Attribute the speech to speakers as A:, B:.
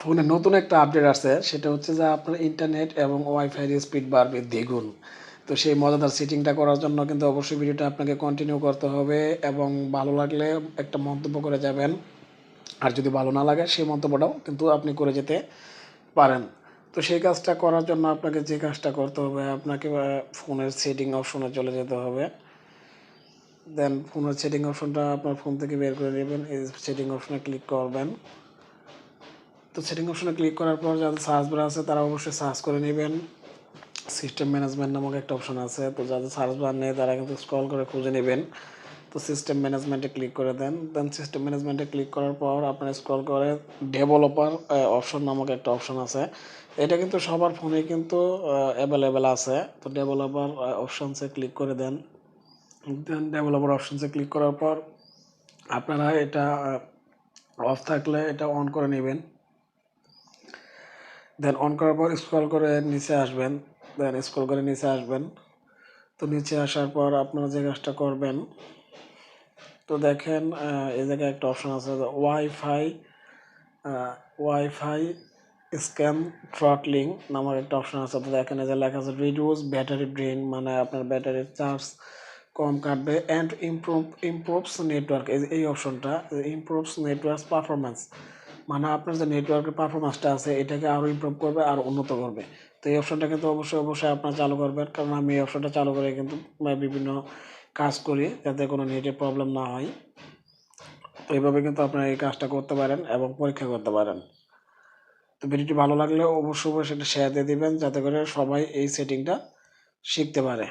A: ফোনে নতুন একটা আপডেট আসছে, সেটা হচ্ছে যে আপনার ইন্টারনেট এবং ওয়াইফাইয়ের স্পিড বাড়বে দ্বিগুণ। তো সেই মজাদার সেটিংটা করার জন্য কিন্তু অবশ্যই ভিডিওটা আপনাকে কন্টিনিউ করতে হবে এবং ভালো লাগলে একটা মন্তব্য করে যাবেন। আর যদি ভালো না লাগে সেই মন্তব্যটাও কিন্তু আপনি করে যেতে পারেন। তো সেই কাজটা করার জন্য আপনাকে যে কাজটা করতে হবে, আপনাকে ফোনের সেটিং অপশনে চলে যেতে হবে। দেন ফোনের সেটিং অপশনটা আপনার ফোন থেকে বের করে নেবেন, এই সেটিং অপশনে ক্লিক করবেন। তো সেটিং অপশনে ক্লিক করার পর যাদের সার্চ বার আছে তারা অবশ্যই সার্চ করে নেবেন। সিস্টেম ম্যানেজমেন্ট নামক একটা অপশন আছে, তো যাদের সার্চ বার নেই তারা কিন্তু স্ক্রল করে খুঁজে নেবেন। তো সিস্টেম ম্যানেজমেন্টে ক্লিক করে দেন। দেন সিস্টেম ম্যানেজমেন্টে ক্লিক করার পর আপনার স্ক্রল করে ডেভেলপার অপশন নামক একটা অপশন আছে। এটা কিন্তু সবার ফোনে কিন্তু অ্যাভেলেবেল আছে। তো ডেভেলপার অপশনসে ক্লিক করে দেন। দেন ডেভেলপার অপশনসে ক্লিক করার পর আপনারা এটা অফ থাকলে এটা অন করে নেবেন। দেন অন করার পর স্ক্রল করে নিচে আসবেন। তো নিচে আসার পর আপনারা যে কাজটা করবেন, তো দেখেন এই জায়গায় একটা অপশন আছে ওয়াইফাই স্ক্যান থ্রটলিং নামের একটা অপশন আছে। তো দেখেন এই যে লেখা আছে রিডিউস ব্যাটারি ড্রেন, মানে আপনার ব্যাটারির চার্জ কম কাটবে অ্যান্ড ইমপ্রুভস নেটওয়ার্ক। এই অপশনটা ইমপ্রুভস নেটওয়ার্ক পারফরমেন্স, মানে আপনার যে নেটওয়ার্কের পারফরমেন্সটা আছে এটাকে আরও ইমপ্রুভ করবে, আরও উন্নত করবে। তো এই অপশনটা কিন্তু অবশ্যই আপনার চালু করবেন, কারণ আমি এই অপশনটা চালু করে কিন্তু বিভিন্ন কাজ করি যাতে কোনো নেটের প্রবলেম না হয়। তো এইভাবে কিন্তু আপনারা এই কাজটা করতে পারেন এবং পরীক্ষা করতে পারেন। তো ভিডিওটি ভালো লাগলে অবশ্যই সেটা শেয়ার দিয়ে দিবেন যাতে করে সবাই এই সেটিংটা শিখতে পারে।